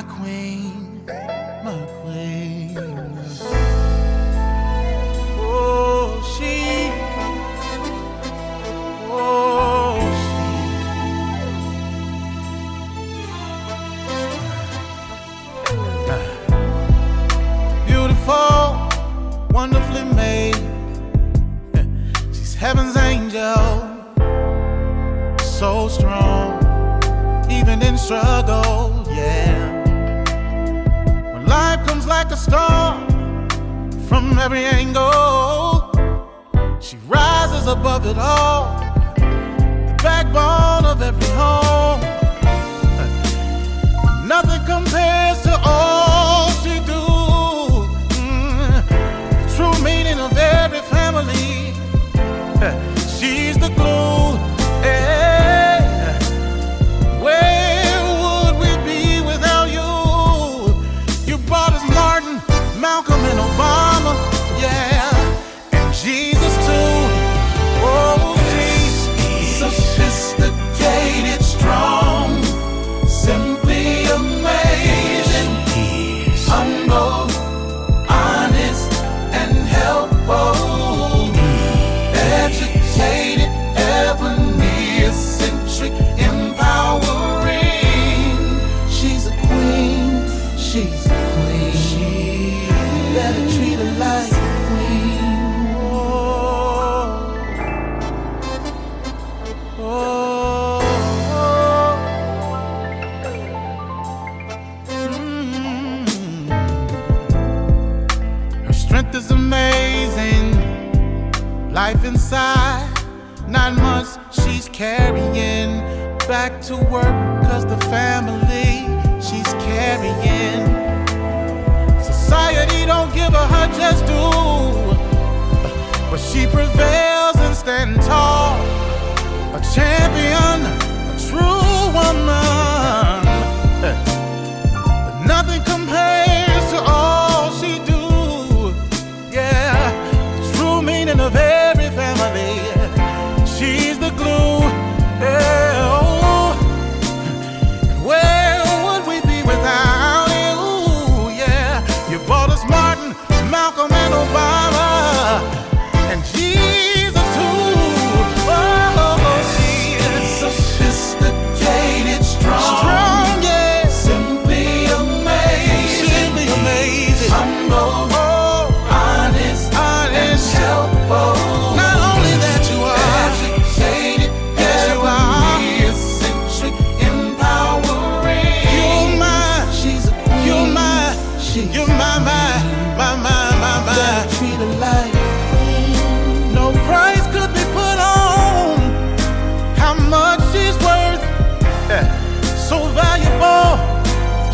my queen, my queen. Oh, she, oh, she. Beautiful, wonderfully made. She's heaven's angel, so strong, even in struggle, yeah. When life comes like a storm from every angle, she rises above it all, the backbone of every home. Nothing compares to all she do. The true meaning of every family. She's the glue. Yeah. Where would we be without you? You brought us Martin, Malcolm, and Obama. Yeah, and Jesus too. Oh, she's sophisticated, strong, simply amazing, humble, honest, and helpful, educated, ebony, eccentric, empowering. She's a queen, she's a queen. She better treat her like a queen. Oh, oh, Her strength is amazing. Life inside, 9 months she's carrying back to work, 'cause the family she's carrying. Society don't give her just due, but she prevails and stands tall, a champion, a true woman. But nothing compares to all she do. Yeah, the true meaning of every family. She's the glue. Yeah, oh. And where would we be without you? Yeah, you brought us Martin, Malcolm, and Obama, and Jesus too. Oh, she is sophisticated, strong, yeah, simply amazing, humble, honest, and helpful. Not only that you are educated, yes you are, eccentric, empowering. You're mine, she's a queen. You're mine, you're my. Treat her like queen. No price could be put on how much she's worth. So valuable,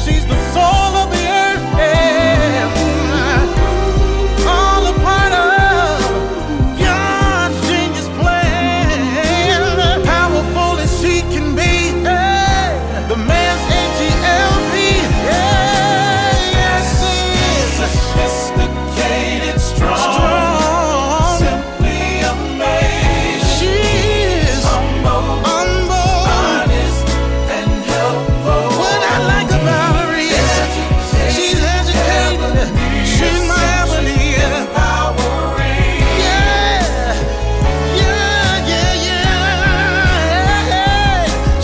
she's the soul of the earth. Yeah. All a part of God's genius plan. Powerful as she can be, the man's H-E-L-P. Yes, sophisticated, strong, simply amazing. She is humble, honest, and helpful. What I like about her is she's educated. She's my ebony, empowering. Yeah.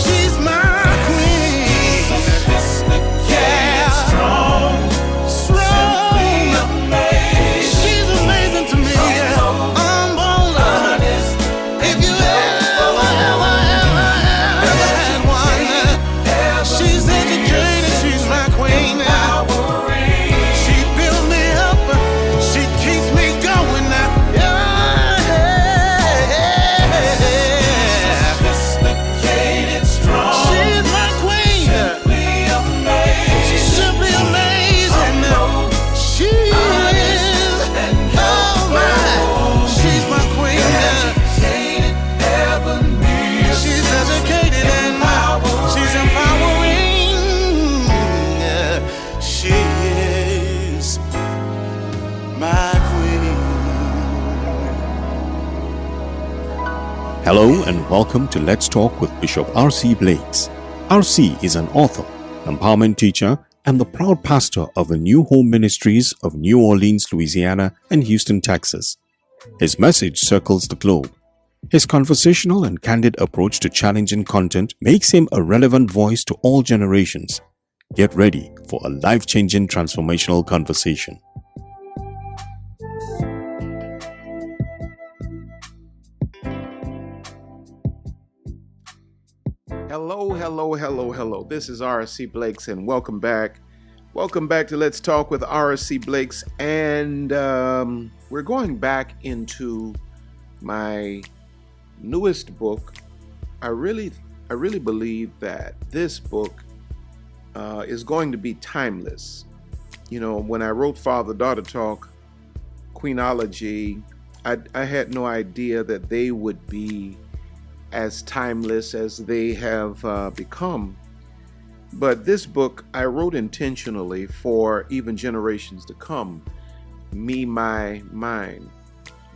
She's my queen. Sophisticated, strong, simply amazing. She's amazing to me. Humble, honest, if you ever had one. She's educated, she's my queen. She builds me up, she keeps me going. Sophisticated, strong, she's my queen. Simply amazing, she's simply amazing. She is, oh my, she's my queen. Educated, ebony, she's educated and she's empowering. She is my queen. Hello and welcome to Let's Talk with Bishop R.C. Blakes. R.C. is an author, empowerment teacher, I'm the proud pastor of the New Home Ministries of New Orleans, Louisiana and Houston, Texas. His message circles the globe. His conversational and candid approach to challenging content makes him a relevant voice to all generations. Get ready for a life-changing transformational conversation. Hello. This is RC Blakes, and welcome back. Welcome back to Let's Talk with RC Blakes, and we're going back into my newest book. I really believe that this book is going to be timeless. You know, when I wrote Father-Daughter Talk, Queenology, I had no idea that they would be as timeless as they have become. But this book I wrote intentionally for even generations to come. Me, My, Mine.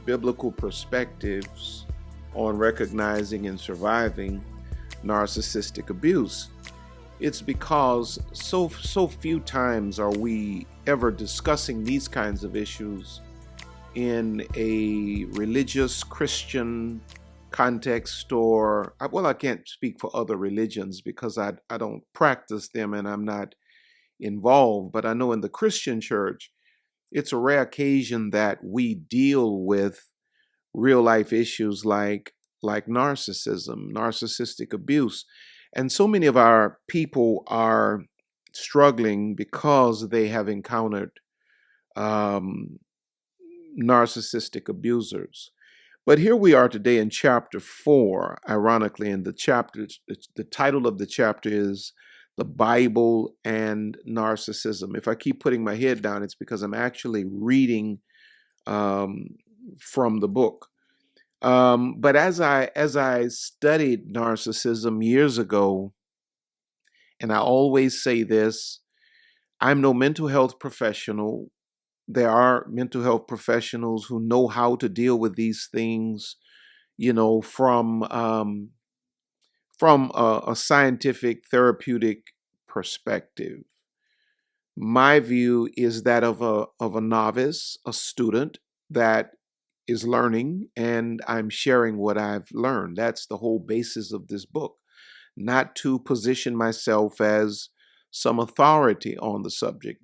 Biblical perspectives on recognizing and surviving narcissistic abuse. It's because so few times are we ever discussing these kinds of issues in a religious Christian context, or I can't speak for other religions because I don't practice them and I'm not involved, but I know in the Christian church it's a rare occasion that we deal with real life issues like narcissism, narcissistic abuse. And so many of our people are struggling because they have encountered narcissistic abusers. But here we are today in chapter 4, ironically, and the title of the chapter is The Bible and Narcissism. If I keep putting my head down, it's because I'm actually reading from the book. But as I studied narcissism years ago, and I always say this, I'm no mental health professional. There are mental health professionals who know how to deal with these things, you know, from a scientific therapeutic perspective. My view is that of a novice, a student that is learning, and I'm sharing what I've learned. That's the whole basis of this book. Not to position myself as some authority on the subject.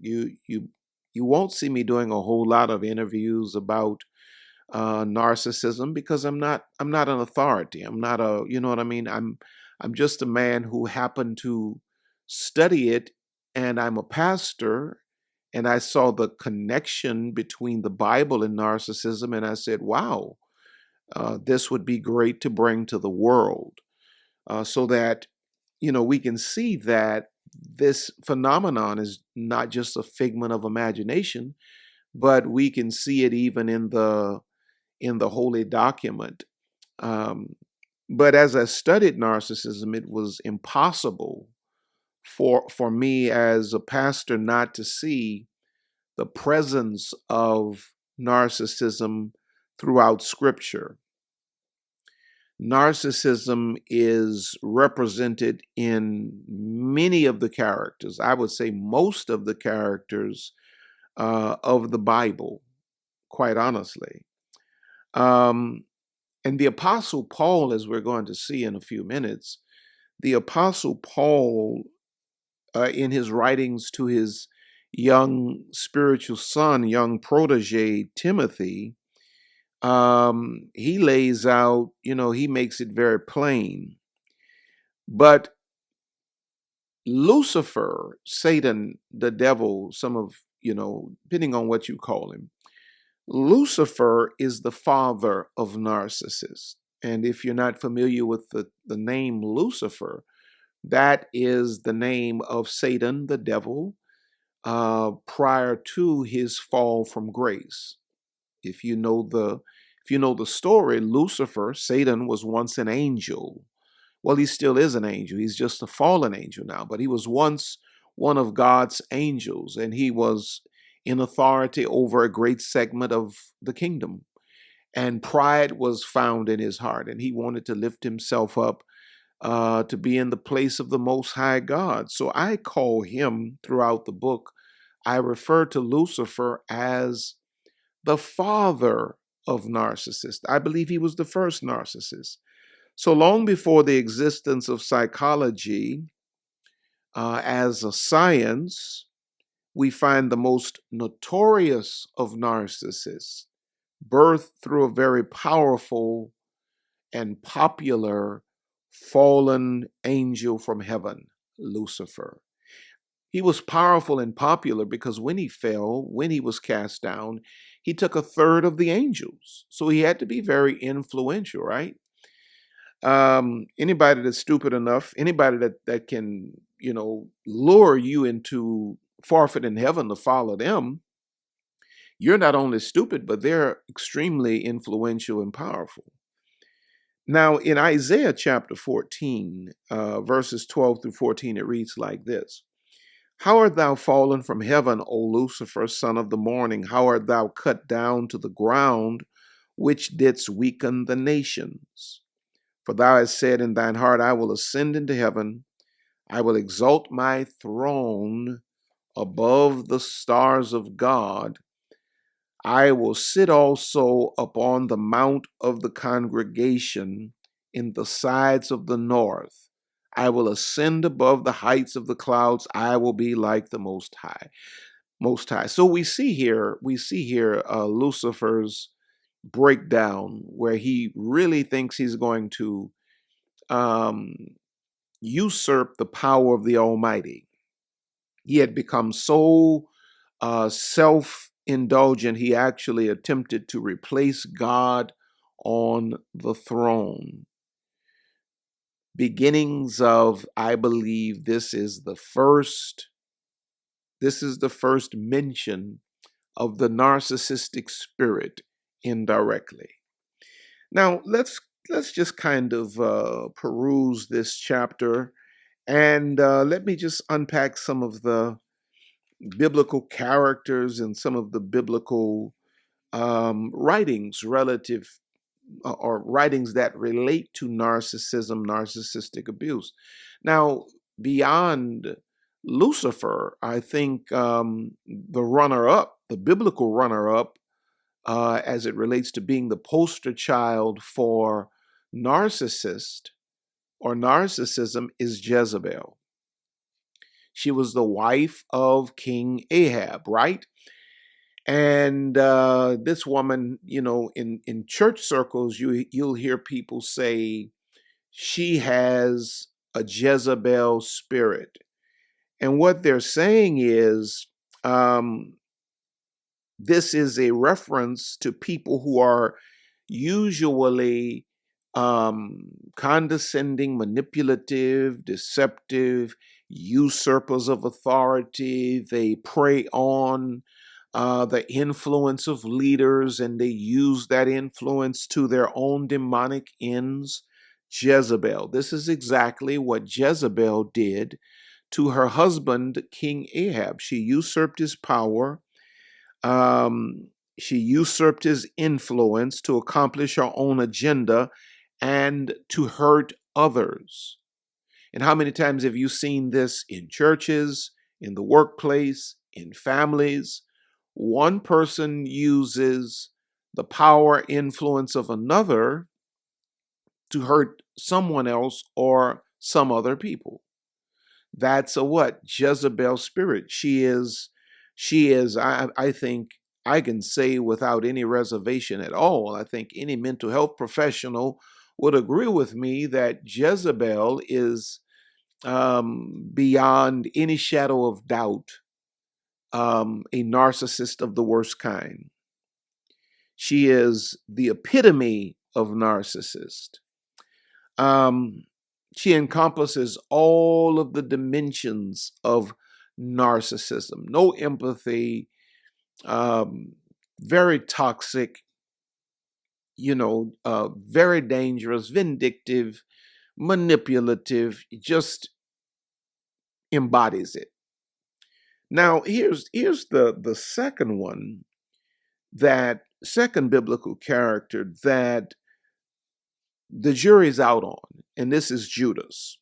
You won't see me doing a whole lot of interviews about narcissism because I'm not an authority. I'm not a, you know what I mean? I'm just a man who happened to study it, and I'm a pastor, and I saw the connection between the Bible and narcissism, and I said, wow, this would be great to bring to the world, so that, you know, we can see that this phenomenon is not just a figment of imagination, but we can see it even in the holy document. But as I studied narcissism, it was impossible for me as a pastor not to see the presence of narcissism throughout Scripture. Narcissism is represented in many of the characters. I would say most of the characters of the Bible, quite honestly. And the Apostle Paul, as we're going to see in a few minutes, the Apostle Paul, in his writings to his young spiritual son, young protege, Timothy, he lays out, you know, he makes it very plain. But Lucifer, Satan, the devil, some of, you know, depending on what you call him, Lucifer is the father of narcissists. And if you're not familiar with the name Lucifer, that is the name of Satan, the devil, prior to his fall from grace. If you know the story, Lucifer, Satan, was once an angel. Well, he still is an angel. He's just a fallen angel now, but he was once one of God's angels, and he was in authority over a great segment of the kingdom. And pride was found in his heart, and he wanted to lift himself up to be in the place of the Most High God. So I call him throughout the book, I refer to Lucifer as the father of narcissists. I believe he was the first narcissist. So long before the existence of psychology as a science, we find the most notorious of narcissists birthed through a very powerful and popular fallen angel from heaven, Lucifer. He was powerful and popular because when he fell, when he was cast down, he took a third of the angels. So he had to be very influential, right? Anybody that's stupid enough, anybody that can, lure you into forfeiting heaven to follow them, you're not only stupid, but they're extremely influential and powerful. Now, in Isaiah chapter 14, verses 12 through 14, it reads like this. How art thou fallen from heaven, O Lucifer, son of the morning? How art thou cut down to the ground, which didst weaken the nations? For thou hast said in thine heart, I will ascend into heaven. I will exalt my throne above the stars of God. I will sit also upon the mount of the congregation in the sides of the north. I will ascend above the heights of the clouds. I will be like the Most High. Most High. So we see here Lucifer's breakdown, where he really thinks he's going to usurp the power of the Almighty. He had become so self-indulgent, he actually attempted to replace God on the throne. Beginnings of, I believe, this is the first mention of the narcissistic spirit indirectly. Now, let's just kind of peruse this chapter, and let me just unpack some of the biblical characters and some of the biblical writings relative or writings that relate to narcissism, narcissistic abuse. Now, beyond Lucifer, I think the runner-up, the biblical runner-up, as it relates to being the poster child for narcissist or narcissism, is Jezebel. She was the wife of King Ahab, right? And this woman, in church circles, you'll hear people say she has a Jezebel spirit. And what they're saying is this is a reference to people who are usually condescending, manipulative, deceptive, usurpers of authority. They prey on the influence of leaders, and they use that influence to their own demonic ends. Jezebel. This is exactly what Jezebel did to her husband, King Ahab. She usurped his power. She usurped his influence to accomplish her own agenda and to hurt others. And how many times have you seen this in churches, in the workplace, in families? One person uses the power influence of another to hurt someone else or some other people. That's a what? Jezebel spirit. She is, I think I can say without any reservation at all, I think any mental health professional would agree with me that Jezebel is beyond any shadow of doubt a narcissist of the worst kind. She is the epitome of narcissist. She encompasses all of the dimensions of narcissism. No empathy, very toxic, very dangerous, vindictive, manipulative, just embodies it. Now, here's the second one, that second biblical character that the jury's out on, and this is Judas.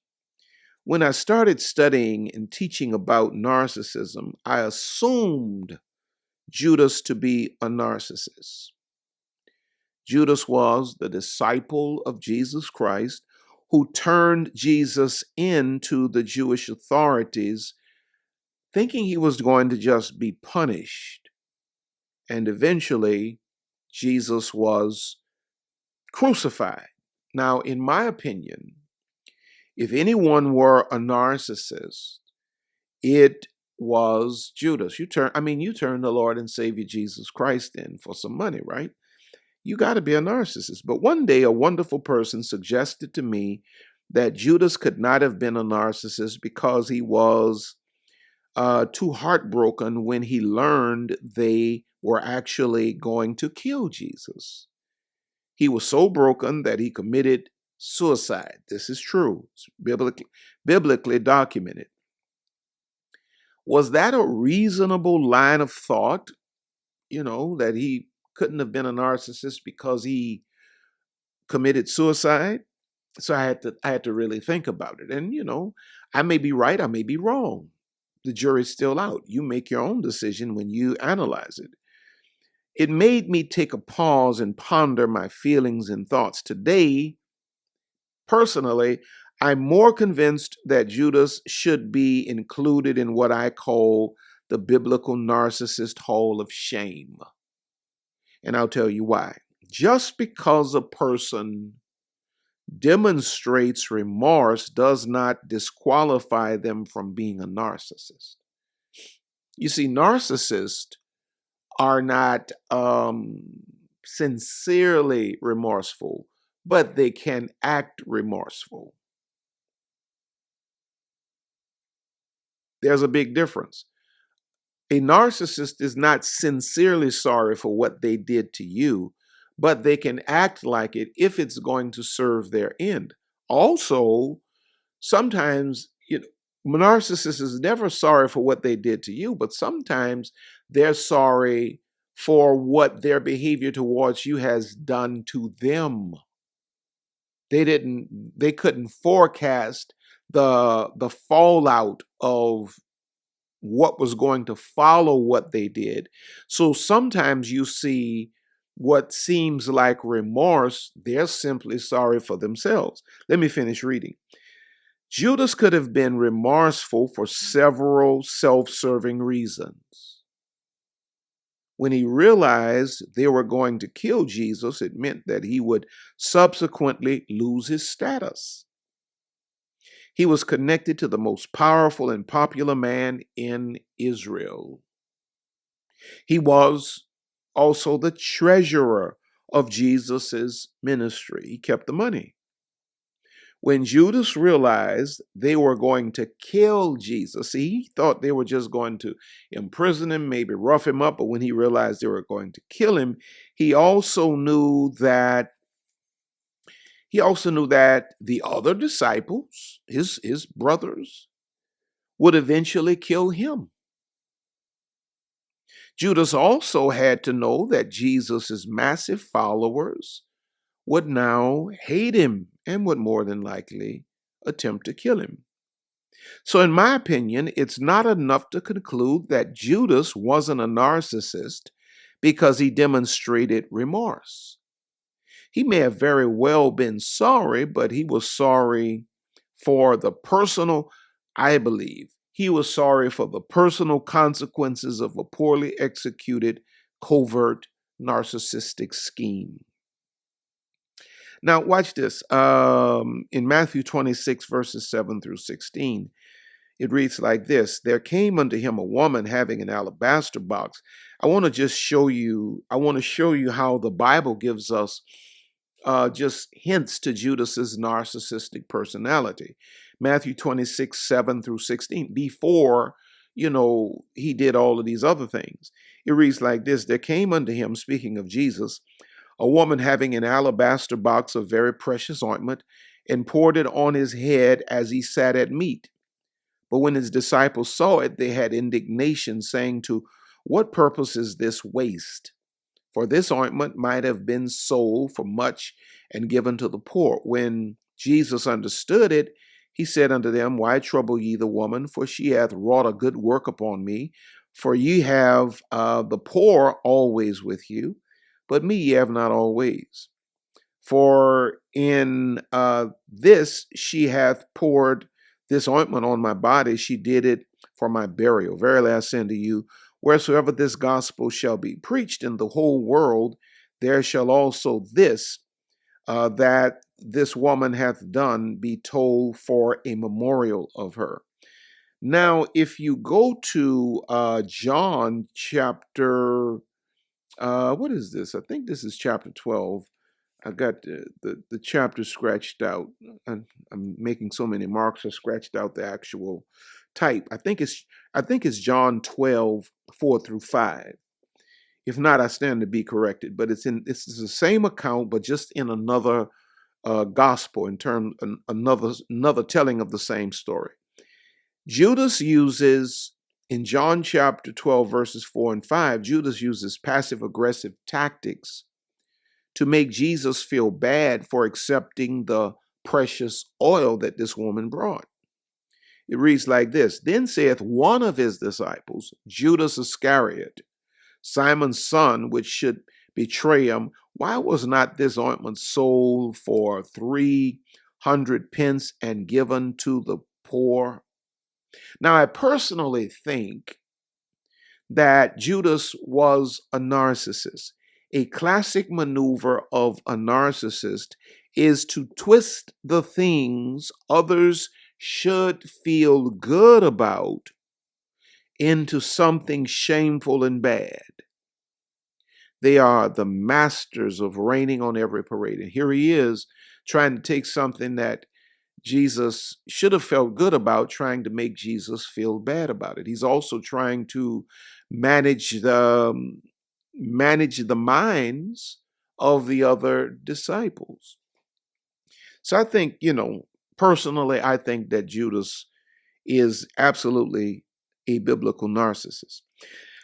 When I started studying and teaching about narcissism, I assumed Judas to be a narcissist. Judas was the disciple of Jesus Christ who turned Jesus into the Jewish authorities, thinking he was going to just be punished. And eventually, Jesus was crucified. Now, in my opinion, if anyone were a narcissist, it was Judas. You turn the Lord and Savior Jesus Christ in for some money, right? You got to be a narcissist. But one day, a wonderful person suggested to me that Judas could not have been a narcissist because he was too heartbroken when he learned they were actually going to kill Jesus. He was so broken that he committed suicide. This is true. It's biblically documented. Was that a reasonable line of thought? That he couldn't have been a narcissist because he committed suicide? So I had to really think about it. And I may be right, I may be wrong. The jury's still out. You make your own decision when you analyze it. It made me take a pause and ponder my feelings and thoughts. Today, personally, I'm more convinced that Judas should be included in what I call the biblical narcissist hall of shame. And I'll tell you why. Just because a person demonstrates remorse does not disqualify them from being a narcissist. You see, narcissists are not sincerely remorseful, but they can act remorseful. There's a big difference. A narcissist is not sincerely sorry for what they did to you, but they can act like it if it's going to serve their end. Also, sometimes narcissist is never sorry for what they did to you, but sometimes they're sorry for what their behavior towards you has done to them. They couldn't forecast the fallout of what was going to follow what they did. So sometimes you see what seems like remorse, they're simply sorry for themselves. Let me finish reading. Judas could have been remorseful for several self-serving reasons. When he realized they were going to kill Jesus, it meant that he would subsequently lose his status. He was connected to the most powerful and popular man in Israel. He was also the treasurer of Jesus's ministry. He kept the money. When Judas realized they were going to kill Jesus, he thought they were just going to imprison him, maybe rough him up, but when he realized they were going to kill him, he also knew that the other disciples, his brothers, would eventually kill him. Judas also had to know that Jesus' massive followers would now hate him and would more than likely attempt to kill him. So in my opinion, it's not enough to conclude that Judas wasn't a narcissist because he demonstrated remorse. He may have very well been sorry, but he was sorry for the personal, I believe, he was sorry for the personal consequences of a poorly executed, covert, narcissistic scheme. Now, watch this. In Matthew 26, verses 7 through 16, it reads like this. There came unto him a woman having an alabaster box. I want to show you how the Bible gives us just hints to Judas's narcissistic personality. Matthew 26, 7 through 16, before, he did all of these other things. It reads like this. There came unto him, speaking of Jesus, a woman having an alabaster box of very precious ointment, and poured it on his head as he sat at meat. But when his disciples saw it, they had indignation, saying, to what purpose is this waste? For this ointment might have been sold for much and given to the poor. When Jesus understood it, he said unto them, Why trouble ye the woman? For she hath wrought a good work upon me. For ye have the poor always with you, but me ye have not always. For in this she hath poured this ointment on my body. She did it for my burial. Verily I say unto you, wheresoever this gospel shall be preached in the whole world, there shall also this that this woman hath done be told for a memorial of her. Now, if you go to John chapter, what is this? I think this is chapter 12. I got the chapter scratched out. I'm making so many marks. I scratched out the actual type. I think it's John 12, 4 through 5. If not, I stand to be corrected. But it's the same account, but just in another gospel, another telling of the same story. Judas uses, in John chapter 12, verses 4 and 5, Judas uses passive-aggressive tactics to make Jesus feel bad for accepting the precious oil that this woman brought. It reads like this: Then saith one of his disciples, Judas Iscariot, Simon's son, which should betray him, Why was not this ointment sold for 300 pence and given to the poor? Now, I personally think that Judas was a narcissist. A classic maneuver of a narcissist is to twist the things others should feel good about into something shameful and bad. They are the masters of raining on every parade. And here he is trying to take something that Jesus should have felt good about, trying to make Jesus feel bad about it. He's also trying to manage the minds of the other disciples. So I think, personally, I think that Judas is absolutely a biblical narcissist.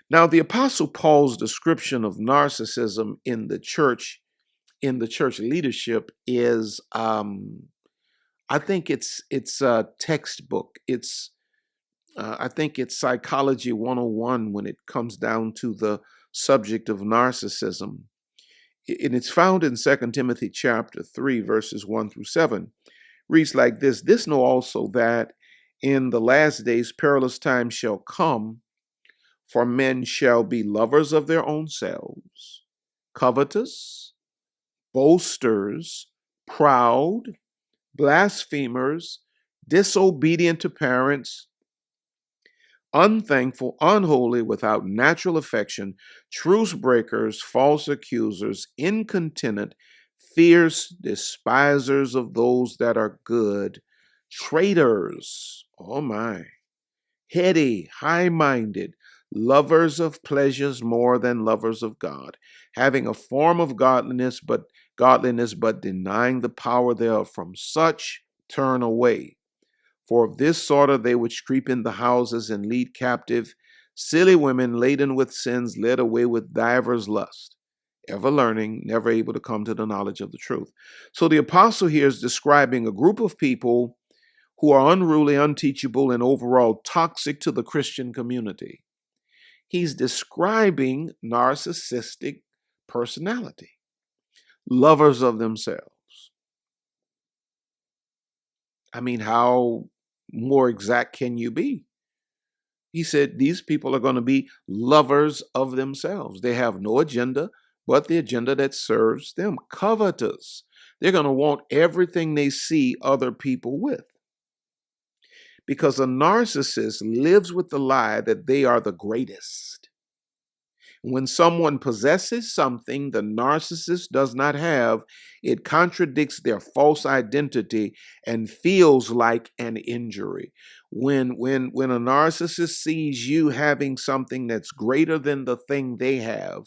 Now, the Apostle Paul's description of narcissism in the church leadership is, I think it's a textbook. I think it's Psychology 101 when it comes down to the subject of narcissism. And it's found in 2 Timothy chapter 3, verses 1 through 7. Reads like this: This know also that in the last days perilous times shall come, for men shall be lovers of their own selves, covetous, boasters, proud, blasphemers, disobedient to parents, unthankful, unholy, without natural affection, truce breakers, false accusers, incontinent, fierce, despisers of those that are good, traitors, oh my, heady, high-minded, lovers of pleasures more than lovers of God, having a form of godliness, but denying the power thereof. From such turn away. For of this sort are they which creep in the houses and lead captive silly women laden with sins, led away with divers lusts, ever learning, never able to come to the knowledge of the truth. So the apostle here is describing a group of people who are unruly, unteachable, and overall toxic to the Christian community. He's describing narcissistic personality, lovers of themselves. I mean, how more exact can you be? He said these people are going to be lovers of themselves. They have no agenda but the agenda that serves them. Covetous. They're going to want everything they see other people with. Because a narcissist lives with the lie that they are the greatest. When someone possesses something the narcissist does not have, it contradicts their false identity and feels like an injury. When a narcissist sees you having something that's greater than the thing they have,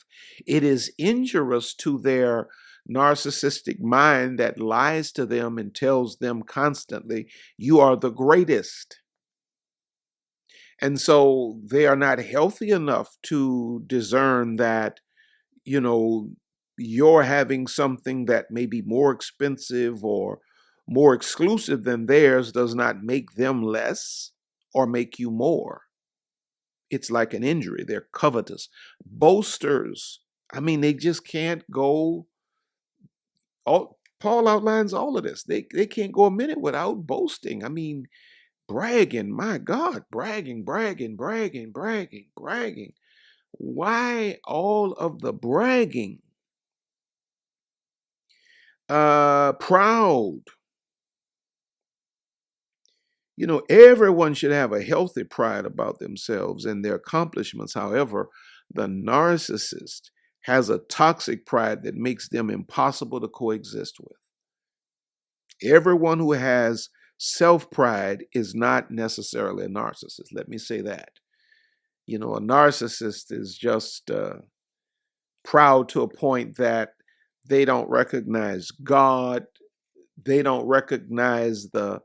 it is injurious to their narcissistic mind that lies to them and tells them constantly, you are the greatest. And so they are not healthy enough to discern that, you're having something that may be more expensive or more exclusive than theirs does not make them less or make you more. It's like an injury. They're covetous. Boasters. I mean, they just can't go. Paul outlines all of this. They can't go a minute without boasting. I mean, bragging. My God, bragging, bragging, bragging, bragging, bragging. Why all of the bragging? Proud. Everyone should have a healthy pride about themselves and their accomplishments. However, the narcissist has a toxic pride that makes them impossible to coexist with. Everyone who has self-pride is not necessarily a narcissist. Let me say that. A narcissist is just proud to a point that they don't recognize God. They don't recognize the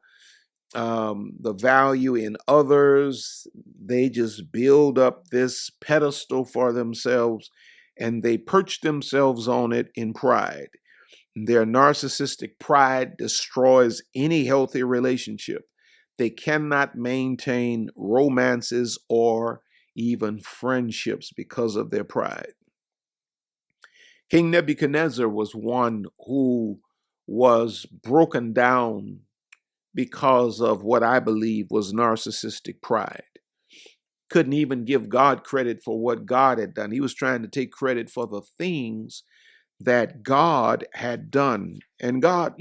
value in others. They just build up this pedestal for themselves and they perch themselves on it in pride. Their narcissistic pride destroys any healthy relationship. They cannot maintain romances or even friendships because of their pride. King Nebuchadnezzar was one who was broken down because of what I believe was narcissistic pride. Couldn't even give God credit for what God had done. He was trying to take credit for the things that God had done. And God,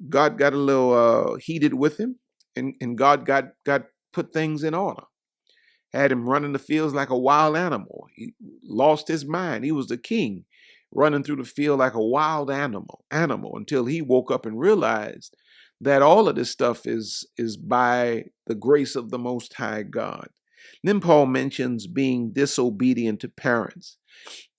God got a little heated with him, and God got put things in order. Had him running the fields like a wild animal. He lost his mind. He was the king, running through the field like a wild animal until he woke up and realized that all of this stuff is by the grace of the Most High God. Then Paul mentions being disobedient to parents.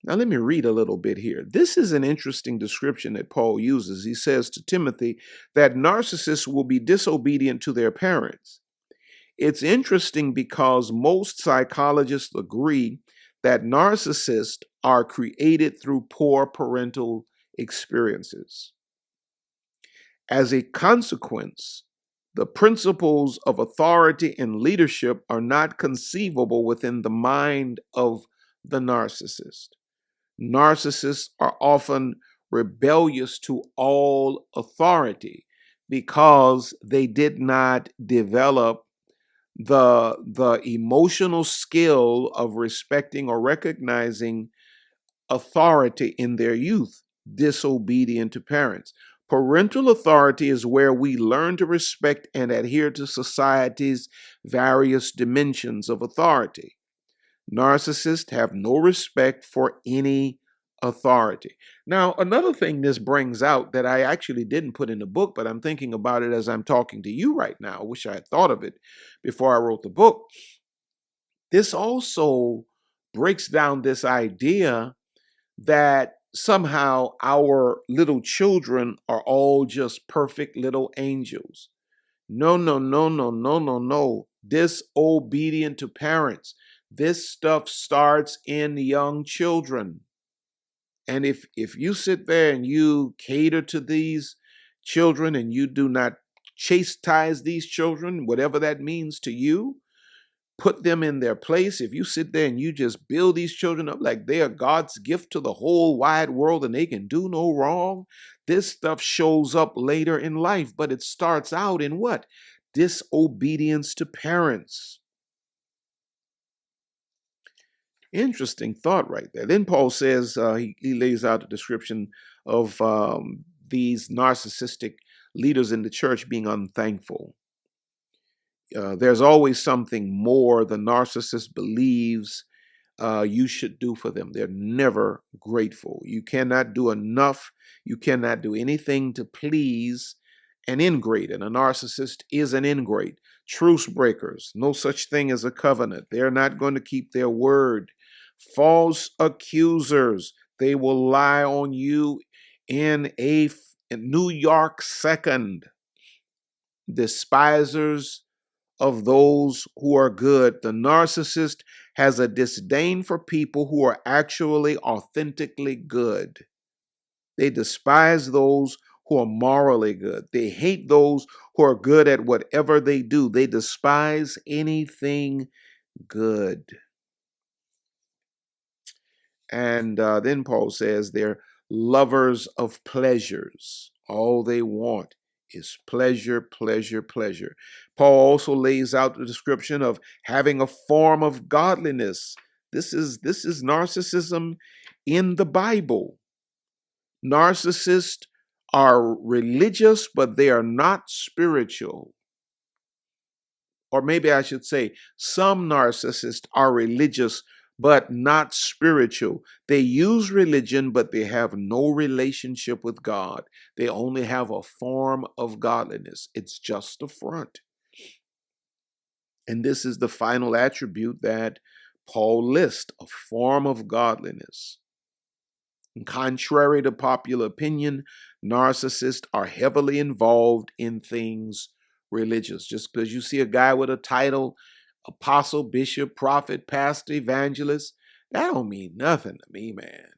Now let me read a little bit here. This is an interesting description that Paul uses. He says to Timothy that narcissists will be disobedient to their parents. It's interesting because most psychologists agree that narcissists are created through poor parental experiences. As a consequence, the principles of authority and leadership are not conceivable within the mind of the narcissist. Narcissists are often rebellious to all authority because they did not develop the emotional skill of respecting or recognizing authority in their youth, disobedient to parents. Parental authority is where we learn to respect and adhere to society's various dimensions of authority. Narcissists have no respect for any authority. Now, another thing this brings out that I actually didn't put in the book, but I'm thinking about it as I'm talking to you right now. I wish I had thought of it before I wrote the book. This also breaks down this idea that somehow our little children are all just perfect little angels. No, no, no, no, no, no, no. Disobedient to parents. This stuff starts in young children. And if you sit there and you cater to these children and you do not chastise these children, whatever that means to you, put them in their place. If you sit there and you just build these children up like they are God's gift to the whole wide world and they can do no wrong, this stuff shows up later in life, but it starts out in what? Disobedience to parents. Interesting thought right there. Then Paul says, he lays out a description of these narcissistic leaders in the church being unthankful. There's always something more the narcissist believes you should do for them. They're never grateful. You cannot do enough. You cannot do anything to please an ingrate. And a narcissist is an ingrate. Truce breakers. No such thing as a covenant. They're not going to keep their word. False accusers. They will lie on you in a New York second. Despisers of those who are good. The narcissist has a disdain for people who are actually authentically good. They despise those who are morally good. They hate those who are good at whatever they do. They despise anything good. And then Paul says they're lovers of pleasures. All they want is pleasure, pleasure, pleasure. Paul also lays out the description of having a form of godliness. This is narcissism in the Bible. Narcissists are religious, but they are not spiritual. Or maybe I should say, some narcissists are religious, but not spiritual. They use religion, but they have no relationship with God. They only have a form of godliness. It's just a front. And this is the final attribute that Paul lists, a form of godliness. And contrary to popular opinion, narcissists are heavily involved in things religious. Just because you see a guy with a title, apostle, bishop, prophet, pastor, evangelist, that don't mean nothing to me, man.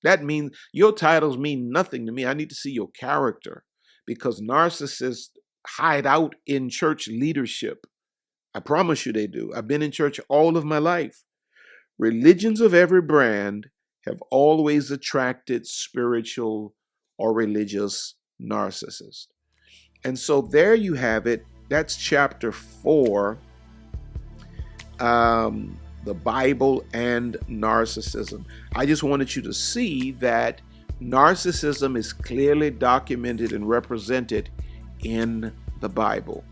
That means your titles mean nothing to me. I need to see your character, because narcissists hide out in church leadership. I promise you they do. I've been in church all of my life. Religions of every brand have always attracted spiritual or religious narcissists. And so there you have it. That's chapter 4. The Bible and narcissism. I just wanted you to see that narcissism is clearly documented and represented in the Bible.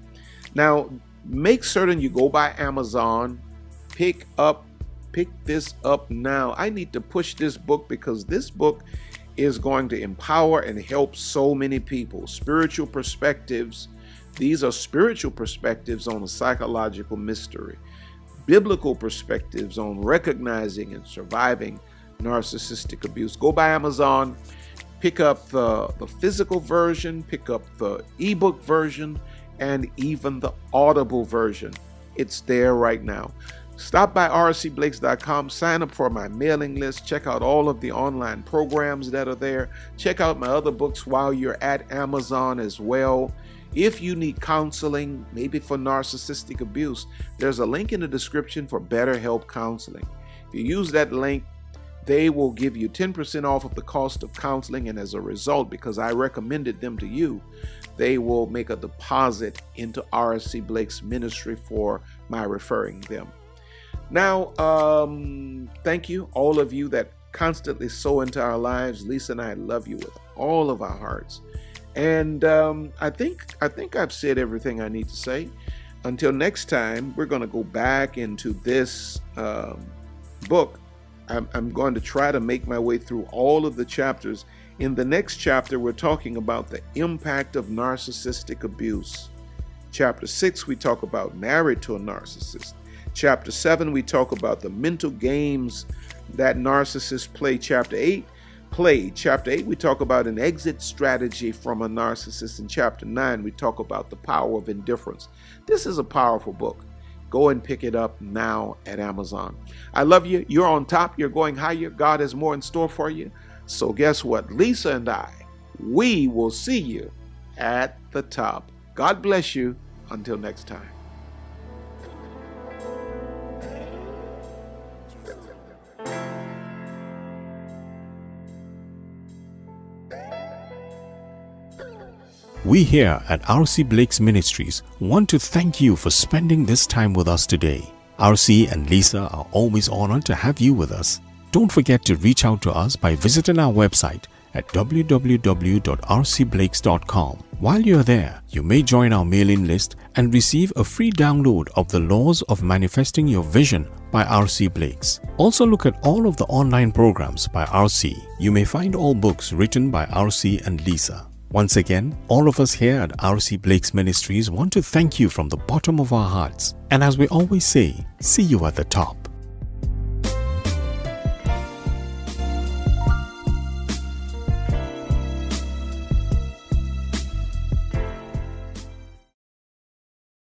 Now, make certain you go by Amazon, pick this up now. I need to push this book because this book is going to empower and help so many people. Spiritual perspectives. These are spiritual perspectives on a psychological mystery. Biblical perspectives on recognizing and surviving narcissistic abuse. Go by Amazon, pick up the physical version, pick up the ebook version, and even the audible version. It's there right now. Stop by rcblakes.com, sign up for my mailing list, check out all of the online programs that are there. Check out my other books while you're at Amazon as well. If you need counseling, maybe for narcissistic abuse, there's a link in the description for BetterHelp Counseling. If you use that link, they will give you 10% off of the cost of counseling, and as a result, because I recommended them to you, they will make a deposit into RC Blake's ministry for my referring them. Now, thank you, all of you that constantly sow into our lives. Lisa and I love you with all of our hearts. And I think I've said everything I need to say. Until next time, we're going to go back into this book. I'm going to try to make my way through all of the chapters. In the next chapter, we're talking about the impact of narcissistic abuse. Chapter 6, we talk about married to a narcissist. Chapter 7, we talk about the mental games that narcissists play. Chapter 8, we talk about an exit strategy from a narcissist. In chapter 9, we talk about the power of indifference. This is a powerful book. Go and pick it up now at Amazon. I love you. You're on top. You're going higher. God has more in store for you. So guess what? Lisa and I, we will see you at the top. God bless you. Until next time. We here at RC Blake's Ministries want to thank you for spending this time with us today. RC and Lisa are always honored to have you with us. Don't forget to reach out to us by visiting our website at www.rcblakes.com. While you're there, you may join our mailing list and receive a free download of The Laws of Manifesting Your Vision by RC Blakes. Also look at all of the online programs by RC. You may find all books written by RC and Lisa. Once again, all of us here at RC Blake's Ministries want to thank you from the bottom of our hearts. And as we always say, see you at the top.